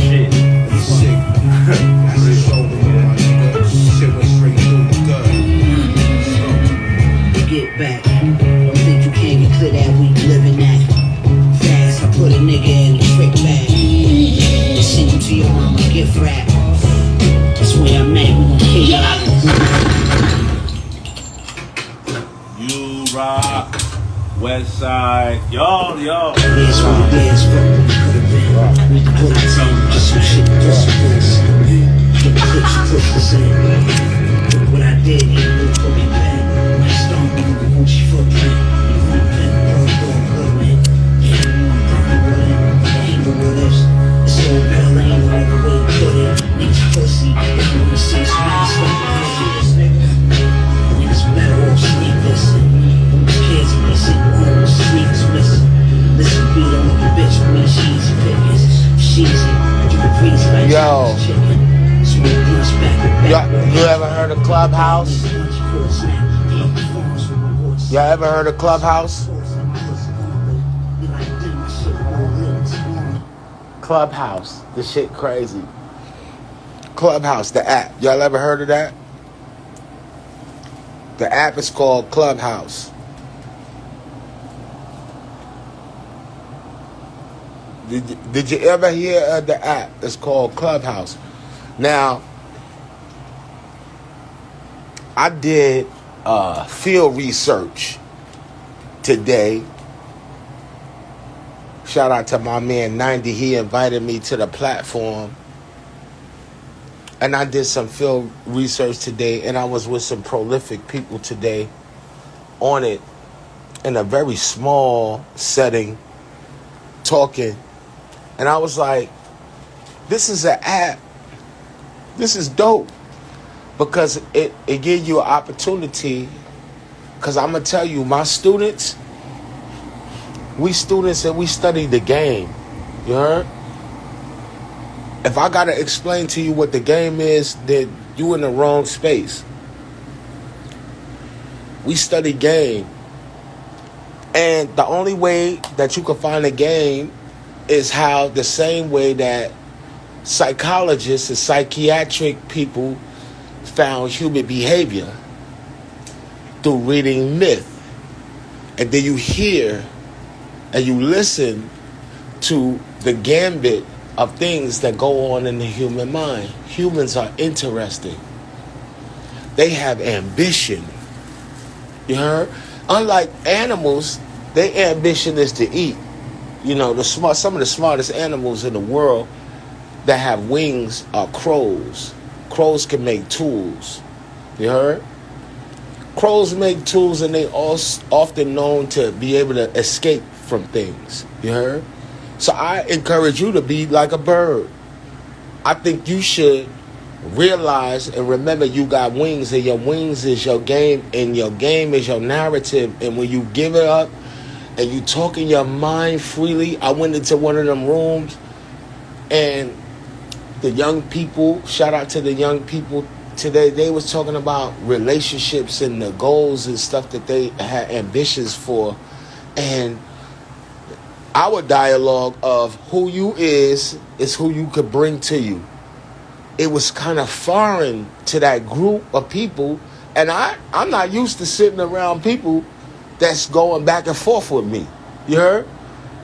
Shit. Sick. That's the shoulder, my nigga. Shit went straight through the gut. Get back. Don't think you can't get clear that we living that fast. I put a nigga in the trick bag. Send him to your mama gift wrap. That's where I'm at. We gon' kill y'all. You rock. West side. Yo. Here's what it is. Fuck what it could've been. We can put it on. Just some shit. Just some this. Look at what you put this in. Look what I did. You knew for me, man. My stone on the Gucci footprint. You want to pin the road door good, man. Yeah, you want to burn with it. Ain't no what ifs. It's all real. Ain't no other way to put it. Niggas pussy. They wanna see some niggas stuff behind this nigga. Niggas better off sneak this. Kids be sitting home with sleeves missing. Listen, beat on the bitch when she's pickings. She's it. You can freeze like Yo. chicken. Smoke blunts back. You ever heard of Clubhouse? Y'all ever heard of Clubhouse? Clubhouse. This shit crazy. Clubhouse, the app. Y'all ever heard of that? The app is called Clubhouse. Did you ever hear of the app? It's called Clubhouse. Now, I did field research today. Shout out to my man 90. He invited me to the platform. And I did some field research today. And I was with some prolific people today on it in a very small setting, talking. And I was like, this is an app. This is dope. Because it gives you an opportunity. Because I'm going to tell you, my students, we students and we study the game. You heard? If I got to explain to you what the game is, then you in the wrong space. We study game. And the only way that you can find a game is how the same way that psychologists and psychiatric people found human behavior through reading myth. And then you hear and you listen to the gambit of things that go on in the human mind. Humans are interesting. They have ambition. You heard? Unlike animals, their ambition is to eat. You know, some of the smartest animals in the world that have wings are crows. Crows can make tools. You heard? Crows make tools, and they are often known to be able to escape from things. You heard? So I encourage you to be like a bird. I think you should realize and remember you got wings, and your wings is your game, and your game is your narrative. And when you give it up and you talk in your mind freely, I went into one of them rooms, and the young people, shout out to the young people today, they was talking about relationships and the goals and stuff that they had ambitions for. And our dialogue of who you is who you could bring to you. It was kind of foreign to that group of people. And I'm not used to sitting around people that's going back and forth with me. You heard?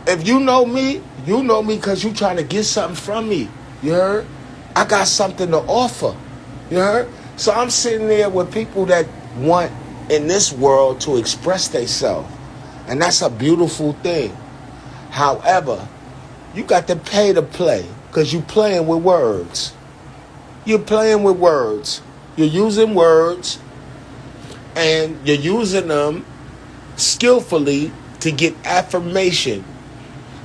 If you know me because you trying to get something from me. You heard? I got something to offer. You heard? So I'm sitting there with people that want in this world to express themselves. And that's a beautiful thing. However, you got to pay to play because you're playing with words. You're playing with words. You're using words and you're using them skillfully to get affirmation.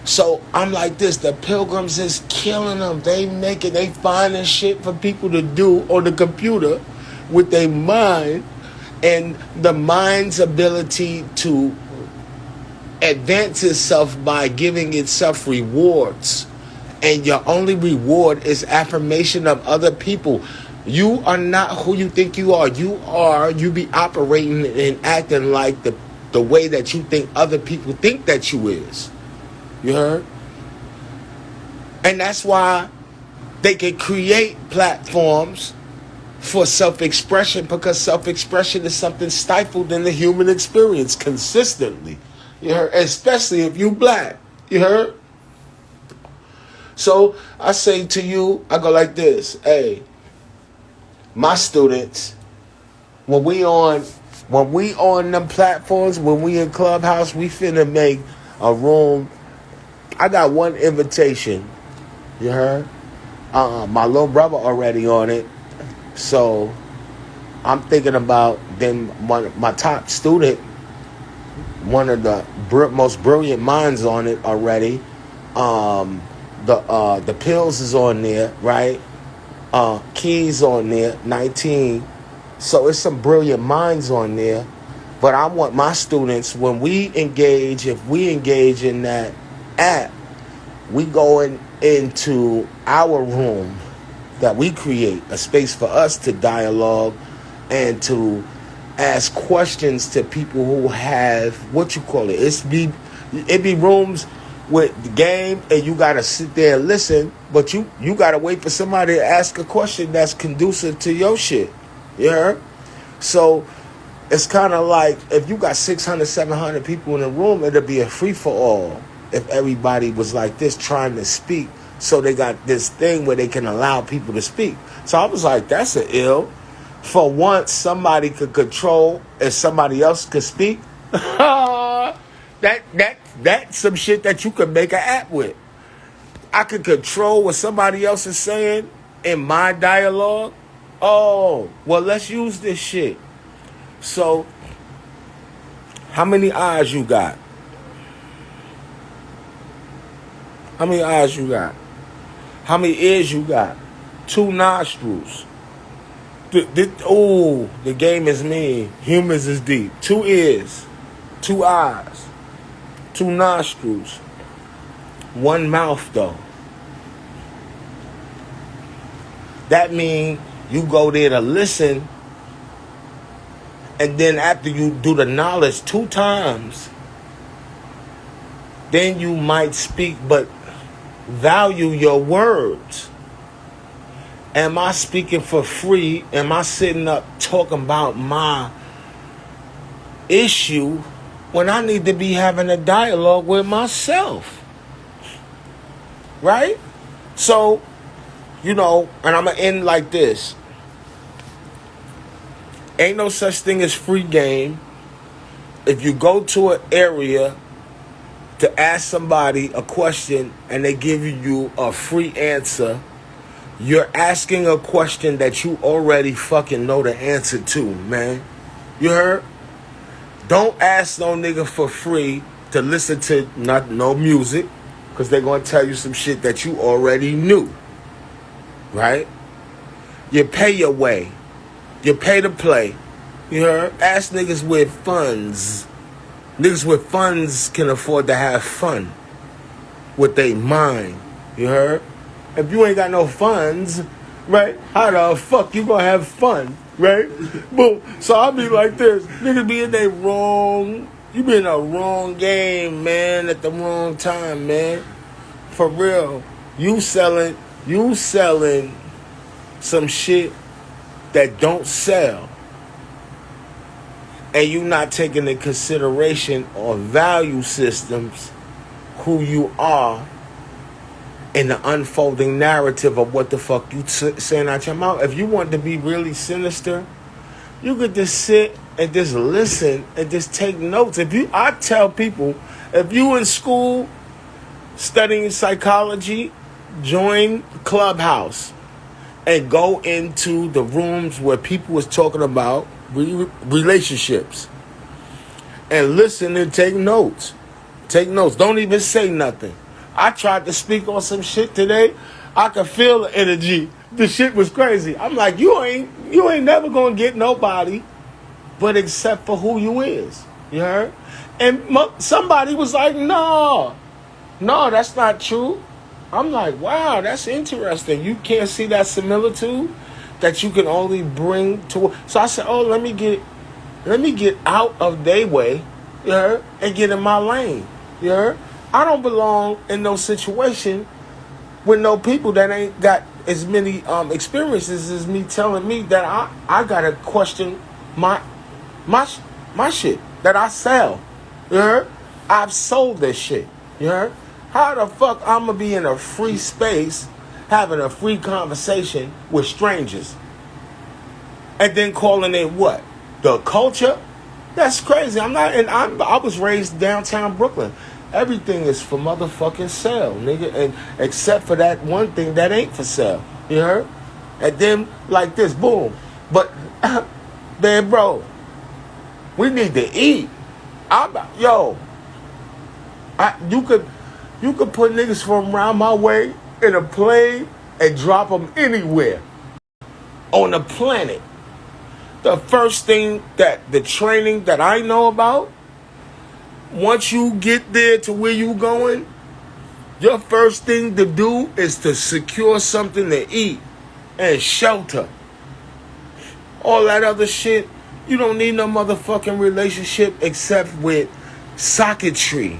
So I'm like this, the Pilgrims is killing them. They finding shit for people to do on the computer with their mind, and the mind's ability to advance itself by giving itself rewards. And your only reward is affirmation of other people. You are not who you think you are. You be operating and acting like the way that you think other people think that you is. You heard? And that's why they can create platforms for self-expression, because self-expression is something stifled in the human experience consistently. You heard? Especially if you black. You heard? So I say to you, I go like this. Hey, my students, when we on them platforms, when we in Clubhouse, we finna make a room. I got one invitation. You heard? My little brother already on it. So I'm thinking about then my top student, one of the most brilliant minds on it already. The Pills is on there, right? Keys on there, 19. So it's some brilliant minds on there. But I want my students, when we engage, if we engage in that app, we going into our room that we create, a space for us to dialogue and to ask questions to people who have, what you call it, it be rooms with the game, and you gotta sit there and listen, but you gotta wait for somebody to ask a question that's conducive to your shit. You heard? So it's kind of like if you got 600, 700 people in a room, it'll be a free-for-all if everybody was like this trying to speak. So they got this thing where they can allow people to speak. So I was like, that's an ill. For once, somebody could control and somebody else could speak. That's some shit that you could make an app with. I could control what somebody else is saying in my dialogue. Oh, well, let's use this shit. So, how many eyes you got? How many eyes you got? How many ears you got? 2 nostrils. The game is mean. Humans is deep. 2 ears. 2 eyes. 2 nostrils. 1 mouth, though. That means you go there to listen, and then after you do the knowledge 2 times, then you might speak, but value your words. Am I speaking for free? Am I sitting up talking about my issue when I need to be having a dialogue with myself? Right? So, and I'm going to end like this. Ain't no such thing as free game. If you go to an area to ask somebody a question and they give you a free answer, you're asking a question that you already fucking know the answer to, man. You heard? Don't ask no nigga for free to listen to no music, because they're going to tell you some shit that you already knew. Right? You pay your way. You pay to play. You heard? Ask niggas with funds. Niggas with funds can afford to have fun with their mind. You heard? If you ain't got no funds, right, how the fuck you gonna have fun, right? Boom. So I'll be like this. Niggas be in they wrong. You be in a wrong game, man, at the wrong time, man. For real. You selling some shit that don't sell. And you not taking into consideration or value systems who you are in the unfolding narrative of what the fuck you saying out your mouth. If you want to be really sinister, you could just sit and just listen and just take notes. I tell people, if you in school studying psychology, join Clubhouse and go into the rooms where people was talking about relationships and listen and take notes. Take notes. Don't even say nothing. I tried to speak on some shit today. I could feel the energy. The shit was crazy. I'm like, you ain't never gonna get nobody but except for who you is. You heard? And somebody was like, no, that's not true. I'm like, wow, that's interesting. You can't see that similitude that you can only bring to. So I said, oh, let me get out of their way, you heard, and get in my lane. You heard? I don't belong in no situation with no people that ain't got as many experiences as me telling me that I gotta question my shit that I sell. You heard? I've sold this shit. You heard? How the fuck I'm gonna be in a free space having a free conversation with strangers and then calling it what? The culture? That's crazy. I was raised downtown Brooklyn. Everything is for motherfucking sale, nigga, and except for that one thing that ain't for sale. You heard? And then like this, boom. But man, bro, we need to eat. You could put niggas from around my way in a plane and drop them anywhere on the planet. The first thing that the training that I know about, once you get there to where you going, your first thing to do is to secure something to eat and shelter. All that other shit, you don't need no motherfucking relationship except with socketry.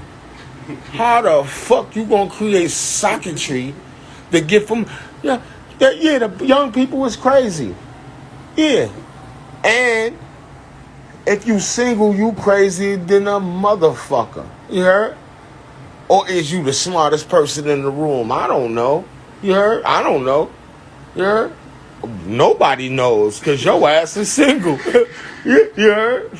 How the fuck you gonna create socketry to get from... the young people is crazy. Yeah. And if you single, you crazy than a motherfucker. You heard? Or is you the smartest person in the room? I don't know. You heard? I don't know. You heard? Nobody knows because your ass is single. You heard?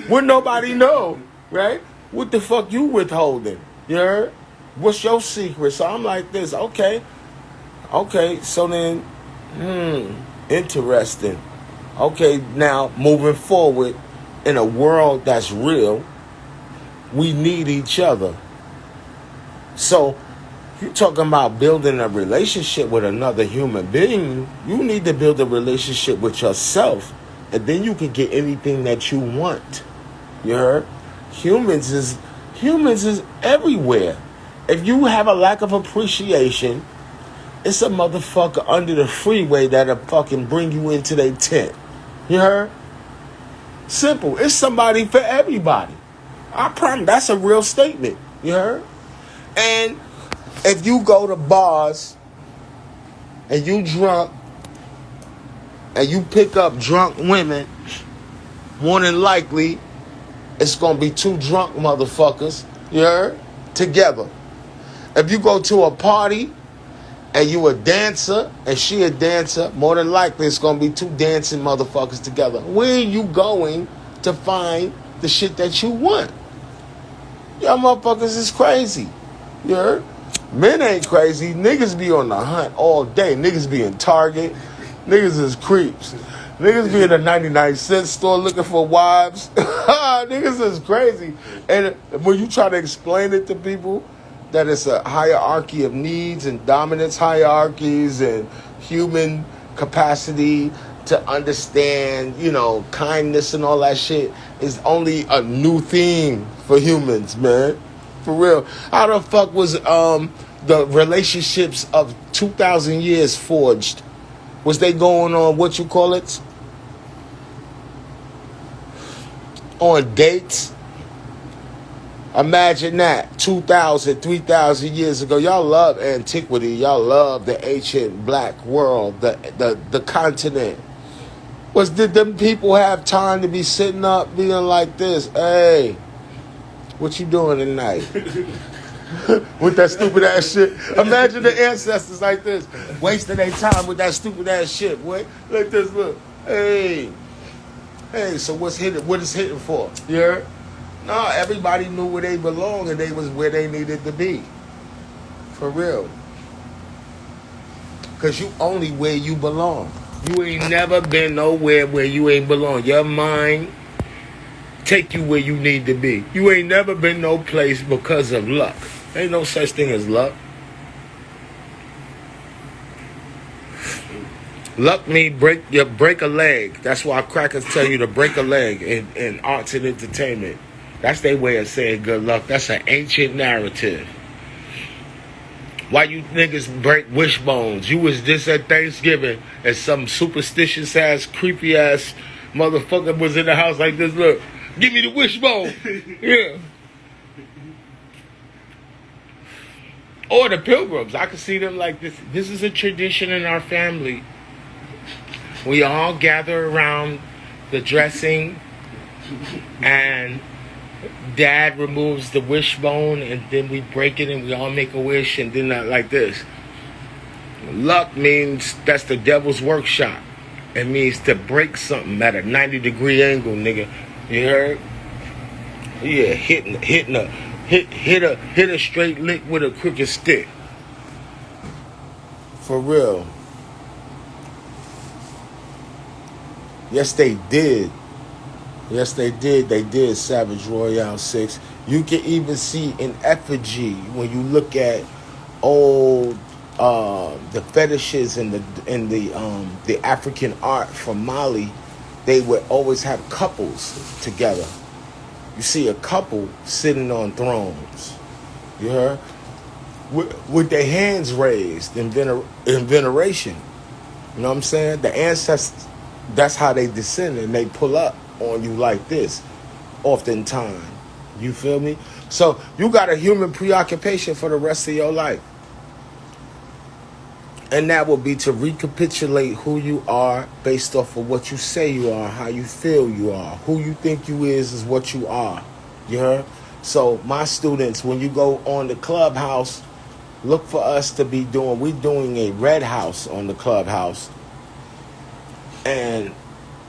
Would nobody know? Right? What the fuck you withholding? You heard? What's your secret? So I'm like this. Okay, so then, interesting. Okay, now moving forward in a world that's real, we need each other. So you talking about building a relationship with another human being, you need to build a relationship with yourself, and then you can get anything that you want. You heard? Humans is everywhere. If you have a lack of appreciation, it's a motherfucker under the freeway that'll fucking bring you into their tent. You heard? Simple. It's somebody for everybody. I promise. That's a real statement. You heard? And if you go to bars and you drunk and you pick up drunk women, more than likely it's gonna be two drunk motherfuckers, you heard? Together. If you go to a party and you a dancer and she a dancer, more than likely it's gonna be two dancing motherfuckers together. Where are you going to find the shit that you want? Y'all motherfuckers is crazy. You heard? Men ain't crazy. Niggas be on the hunt all day. Niggas be in Target. Niggas is creeps. Niggas be in a 99-cent store looking for wives. Niggas is crazy. And when you try to explain it to people, that it's a hierarchy of needs and dominance hierarchies and human capacity to understand, kindness and all that shit is only a new theme for humans, man. For real. How the fuck was the relationships of 2,000 years forged? Was they going on, what you call it? On dates? Imagine that, 2,000, 3,000 years ago. Y'all love antiquity. Y'all love the ancient black world, the continent. Did them people have time to be sitting up being like this? Hey, what you doing tonight? With that stupid ass shit. Imagine the ancestors like this, wasting their time with that stupid ass shit, boy. Like this, look. Hey, so what's hitting? What is hitting for? You heard? No, everybody knew where they belong and they was where they needed to be. For real. Because you only where you belong. You ain't never been nowhere where you ain't belong. Your mind take you where you need to be. You ain't never been no place because of luck. Ain't no such thing as luck. Luck means break a leg. That's why crackers tell you to break a leg in arts and entertainment. That's their way of saying good luck. That's an ancient narrative. Why you niggas break wishbones? You was just at Thanksgiving and some superstitious ass, creepy ass motherfucker was in the house like this. Look, give me the wishbone. Yeah. Or the Pilgrims. I could see them like this. This is a tradition in our family. We all gather around the dressing, and Dad removes the wishbone, and then we break it, and we all make a wish, and then like this. Luck means that's the devil's workshop. It means to break something at a 90-degree angle, nigga. You heard? Yeah, hit a straight lick with a crooked stick. For real. Yes, they did. Yes, they did. They did Savage Royale 6. You can even see in effigy when you look at old the fetishes and the African art from Mali. They would always have couples together. You see a couple sitting on thrones. You heard? With their hands raised in veneration. You know what I'm saying? The ancestors, that's how they descend, and they pull up on you like this oftentimes. You feel me? So you got a human preoccupation for the rest of your life. And that will be to recapitulate who you are based off of what you say you are, how you feel you are. Who you think you is what you are. You heard? So my students, when you go on the clubhouse, look for us to be we're doing a red house on the clubhouse. And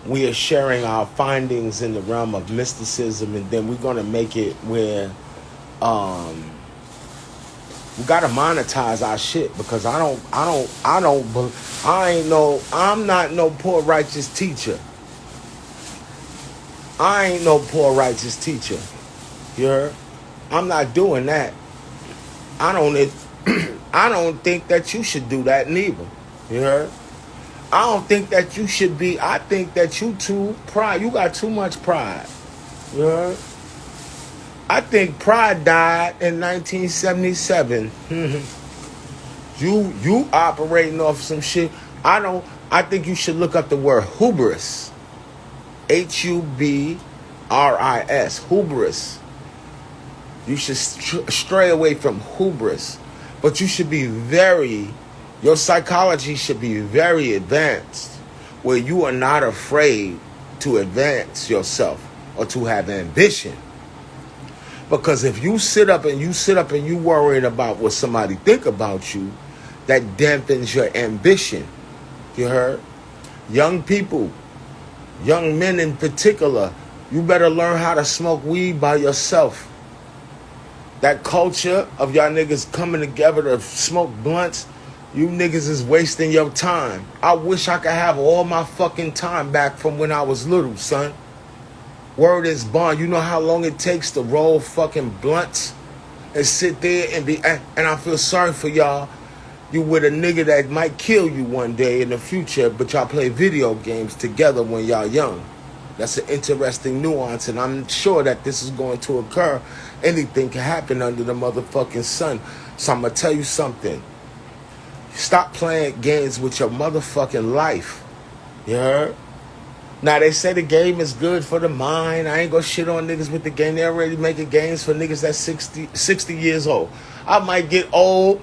we are sharing our findings in the realm of mysticism, and then we're going to make it where we gotta monetize our shit, because I'm not no poor righteous teacher. I ain't no poor righteous teacher. You heard? I'm not doing that. I don't think that you should do that neither. You heard? I don't think that you should be. I think that you too pride. You got too much pride. You heard? I think pride died in 1977. You operating off some shit. I think you should look up the word hubris. Hubris. Hubris. You should stray away from hubris. But you should be your psychology should be very advanced, where you are not afraid to advance yourself or to have ambition. Because if you sit up and you worrying about what somebody think about you, that dampens your ambition. You heard? Young people, young men in particular, you better learn how to smoke weed by yourself. That culture of y'all niggas coming together to smoke blunts, you niggas is wasting your time. I wish I could have all my fucking time back from when I was little, son. Word is bond. You know how long it takes to roll fucking blunts and sit there and I feel sorry for y'all. You with a nigga that might kill you one day in the future, but y'all play video games together when y'all young. That's an interesting nuance, and I'm sure that this is going to occur. Anything can happen under the motherfucking sun. So I'm gonna tell you something. Stop playing games with your motherfucking life. You heard? Now, they say the game is good for the mind. I ain't gonna shit on niggas with the game. They already making games for niggas that's 60 years old. I might get old.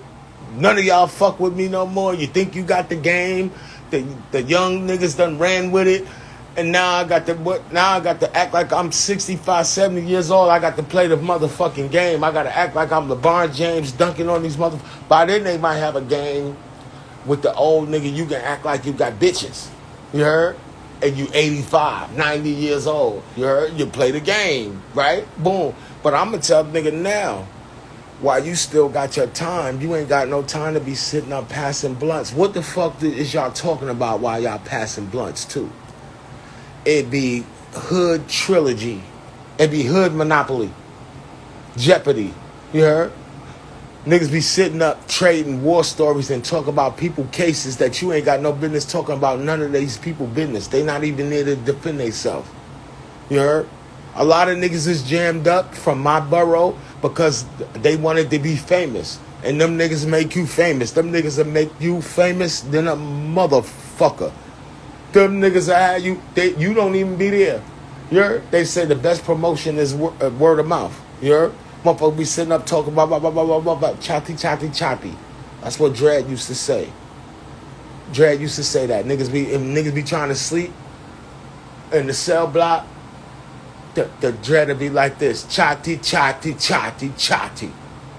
None of y'all fuck with me no more. You think you got the game. The young niggas done ran with it. And now I got to act like I'm 65, 70 years old. I got to play the motherfucking game. I got to act like I'm LeBron James dunking on these motherfuckers. By then they might have a game with the old nigga. You can act like you got bitches. You heard? And you 85, 90 years old. You heard? You play the game, right? Boom. But I'm going to tell the nigga now, while you still got your time, you ain't got no time to be sitting up passing blunts. What the fuck is y'all talking about while y'all passing blunts too? It'd be Hood Trilogy. It'd be Hood Monopoly. Jeopardy. You heard? Niggas be sitting up trading war stories and talk about people cases that you ain't got no business talking about. None of these people business. They not even there to defend themselves. You heard? A lot of niggas is jammed up from my borough because they wanted to be famous. And them niggas make you famous. Them niggas will make you famous than a motherfucker. Them niggas will have you, you don't even be there. You heard? They say the best promotion is word of mouth. You heard? Motherfucker be sitting up talking about chatty, chatty, chatty. That's what Dread used to say. Dread used to say that. Niggas be trying to sleep in the cell block. The Dread would be like this. Chatty, chatty, chatty, chatty.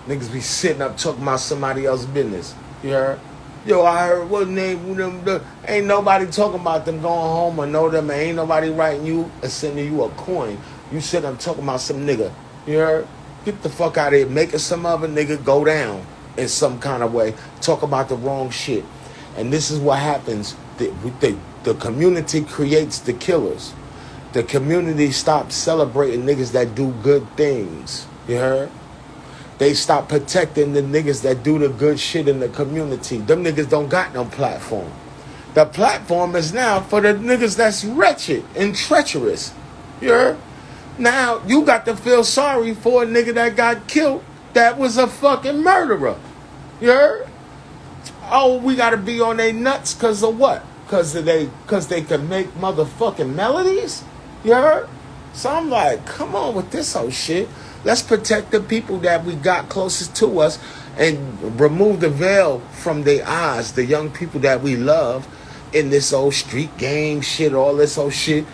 Niggas be sitting up talking about somebody else's business. You heard? Yo, I heard what name them. Ain't nobody talking about them going home or know them. Ain't nobody writing you or sending you a coin. You sit up talking about some nigga. You heard? Get the fuck out of here. Making some other nigga go down in some kind of way. Talk about the wrong shit. And this is what happens. The community creates the killers. The community stops celebrating niggas that do good things. You heard? They stop protecting the niggas that do the good shit in the community. Them niggas don't got no platform. The platform is now for the niggas that's wretched and treacherous. You heard? Now, you got to feel sorry for a nigga that got killed that was a fucking murderer. You heard? Oh, we got to be on their nuts because of what? Because they can make motherfucking melodies? You heard? So I'm like, come on with this whole shit. Let's protect the people that we got closest to us and remove the veil from their eyes, the young people that we love in this old street game shit, all this old shit.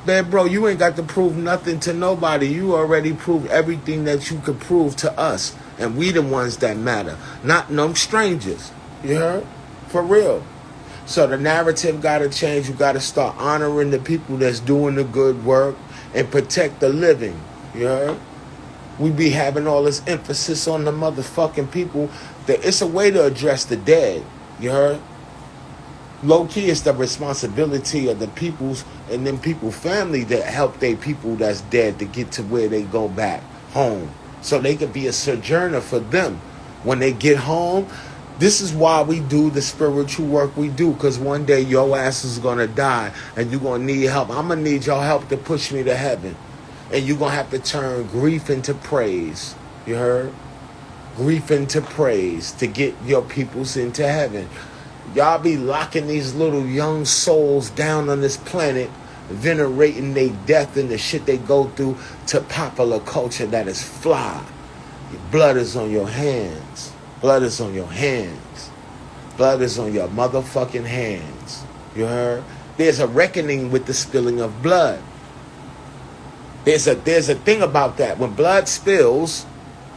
Man, bro, you ain't got to prove nothing to nobody. You already proved everything that you could prove to us. And we the ones that matter, not no strangers. You heard? For real. So the narrative got to change. You got to start honoring the people that's doing the good work and protect the living. You heard? We be having all this emphasis on the motherfucking people. That it's a way to address the dead. You heard? Low key, it's the responsibility of the people's and them people family that help they people that's dead to get to where they go back home. So they could be a sojourner for them. When they get home, this is why we do the spiritual work we do. Because one day your ass is going to die and you're going to need help. I'm going to need your help to push me to heaven. And you're going to have to turn grief into praise. You heard? Grief into praise to get your peoples into heaven. Y'all be locking these little young souls down on this planet, venerating their death and the shit they go through to popular culture that is fly. Your blood is on your hands. Blood is on your hands. Blood is on your motherfucking hands. You heard? There's a reckoning with the spilling of blood. There's a thing about that. When blood spills,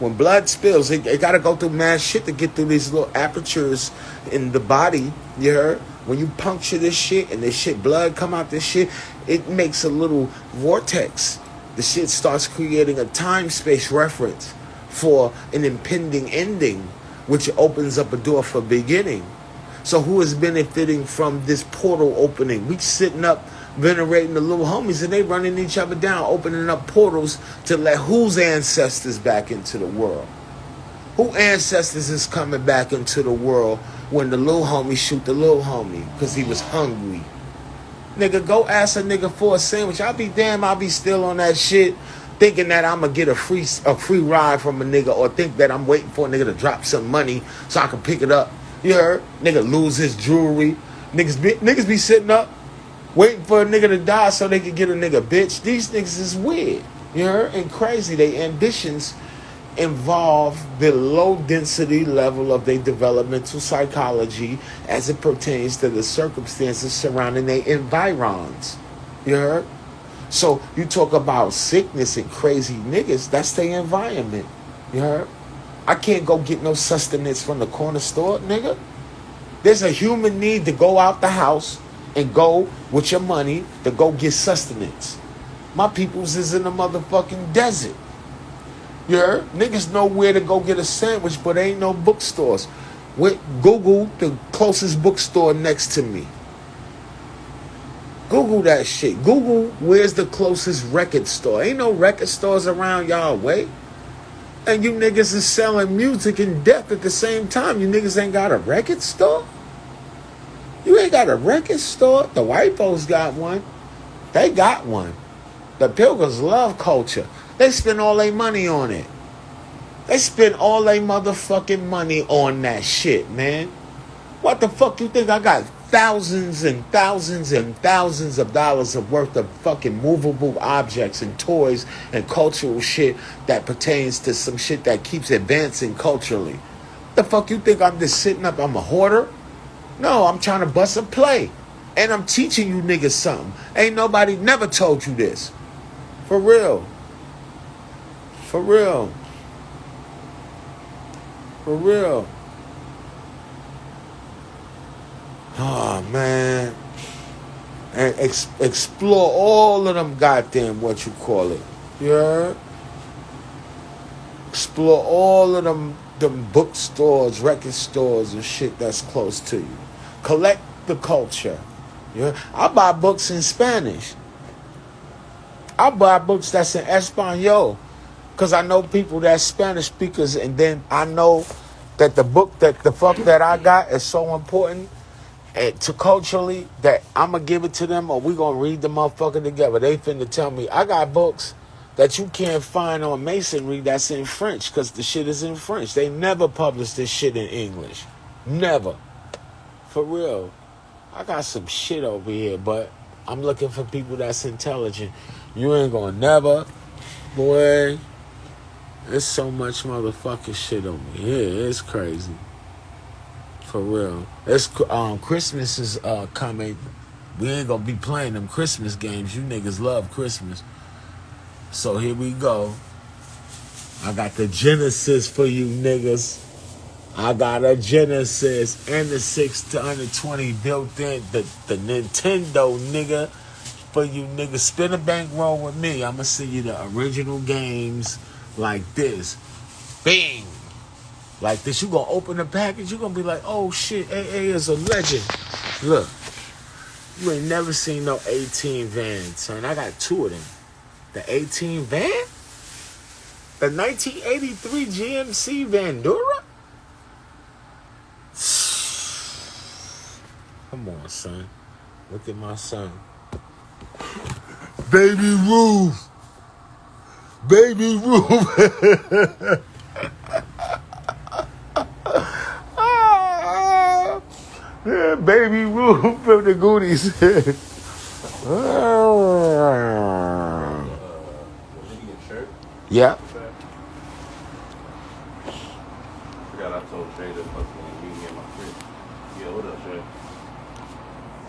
it got to go through mad shit to get through these little apertures in the body. You heard? When you puncture this shit and this shit, blood come out this shit, it makes a little vortex. The shit starts creating a time-space reference for an impending ending, which opens up a door for beginning. So who is benefiting from this portal opening? We sitting up venerating the little homies and they running each other down, opening up portals to let whose ancestors back into the world? Who ancestors is coming back into the world when the little homie shoot the little homie because he was hungry? Nigga, go ask a nigga for a sandwich. I'll be damn, I'll be still on that shit thinking that I'm going to get a free ride from a nigga, or think that I'm waiting for a nigga to drop some money so I can pick it up. You heard? Nigga lose his jewelry. Niggas be sitting up waiting for a nigga to die so they can get a nigga bitch. These niggas is weird. You heard? And crazy. Their ambitions involve the low density level of their developmental psychology as it pertains to the circumstances surrounding their environs. You heard? So you talk about sickness and crazy niggas, that's their environment. You heard? I can't go get no sustenance from the corner store, nigga. There's a human need to go out the house and go with your money to go get sustenance. My peoples is in the motherfucking desert. You heard? Niggas know where to go get a sandwich, but ain't no bookstores. Google the closest bookstore next to me. Google that shit. Google where's the closest record store. Ain't no record stores around y'all way. And you niggas is selling music and death at the same time. You niggas ain't got a record store? You ain't got a record store? The white folks got one. They got one. The Pilgrims love culture. They spend all their money on it. They spend all their motherfucking money on that shit, man. What the fuck you think? I got thousands and thousands and thousands of dollars of worth of fucking movable objects and toys and cultural shit that pertains to some shit that keeps advancing culturally. The fuck you think I'm just sitting up? I'm a hoarder? No, I'm trying to bust a play. And I'm teaching you niggas something. Ain't nobody never told you this. For real. For real. For real. Oh, man. And explore all of them goddamn, what you call it. You heard? Explore all of them bookstores, record stores and shit that's close to you. Collect the culture. Yeah, I buy books in Spanish. I buy books that's in Espanol. Because I know people that's Spanish speakers, and then I know that the book that the fuck that I got is so important to culturally that I'm going to give it to them, or we going to read the motherfucker together. They finna tell me, I got books that you can't find on Masonry that's in French, because the shit is in French. They never publish this shit in English. Never. For real. I got some shit over here, but I'm looking for people that's intelligent. You ain't gonna never, boy. There's so much motherfucking shit over here. It's crazy. For real. It's Christmas is coming. We ain't gonna be playing them Christmas games. You niggas love Christmas. So here we go. I got the Genesis for you niggas. I got a Genesis and the 6 to under 20 built in. The Nintendo, nigga. For you niggas. Spin a bankroll with me. I'ma see you the original games like this. Bing. Like this. You gonna open the package. You gonna be like, oh shit, AA is a legend. Look. You ain't never seen no 18 van, son. I got 2 of them. The 18 van? The 1983 GMC Vandura? Come on, son. Look at my son. Baby Ruth. Baby Ruth. Yeah, Baby Ruth from the Goonies. Yeah. Forgot I told Trey to fucking meet me in my crib. Yeah, what up, Trey?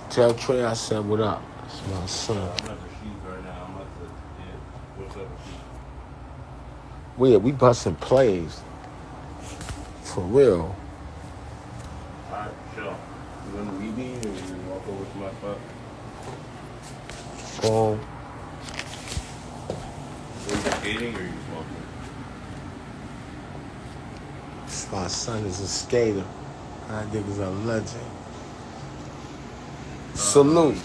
Tell Trey I said what up. It's my son. I'm at the shoes right now. I'm at the, yeah, what's up? We busting plays. For real. Alright, sure. You want to meet me or you want to walk over to my spot? Are you skating or are you smoking? My son is a skater. That nigga's a legend. Salute.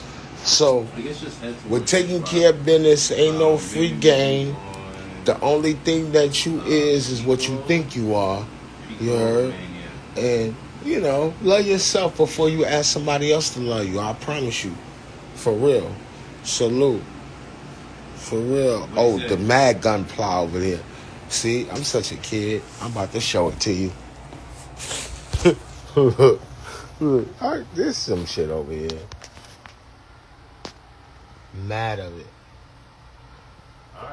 So, I guess just head we're taking care of business. Ain't no free game. The only thing that you is what you think you are. You heard? And, you know, love yourself before you ask somebody else to love you. I promise you. For real. Salute. For real. Oh, the mad gunpla over there. See, I'm such a kid. I'm about to show it to you. Look, there's some shit over here. Mad of it.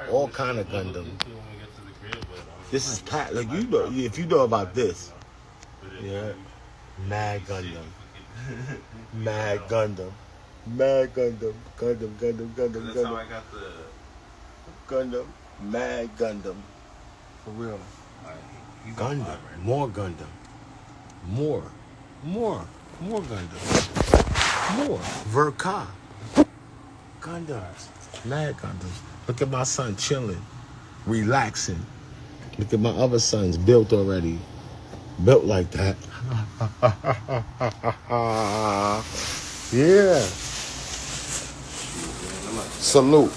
All kind of Gundam. This is Pat. Like you know, if you know about this, yeah. Mad Gundam. Mad Gundam. Mad Gundam. Gundam. That's how I got the Gundam. Mad Gundam. For real. Gundam. More Gundam. More Gundam. More. Verka. Gundams. Mad Gundams. Look at my son chilling. Relaxing. Look at my other sons built already. Built like that. Yeah. Salute.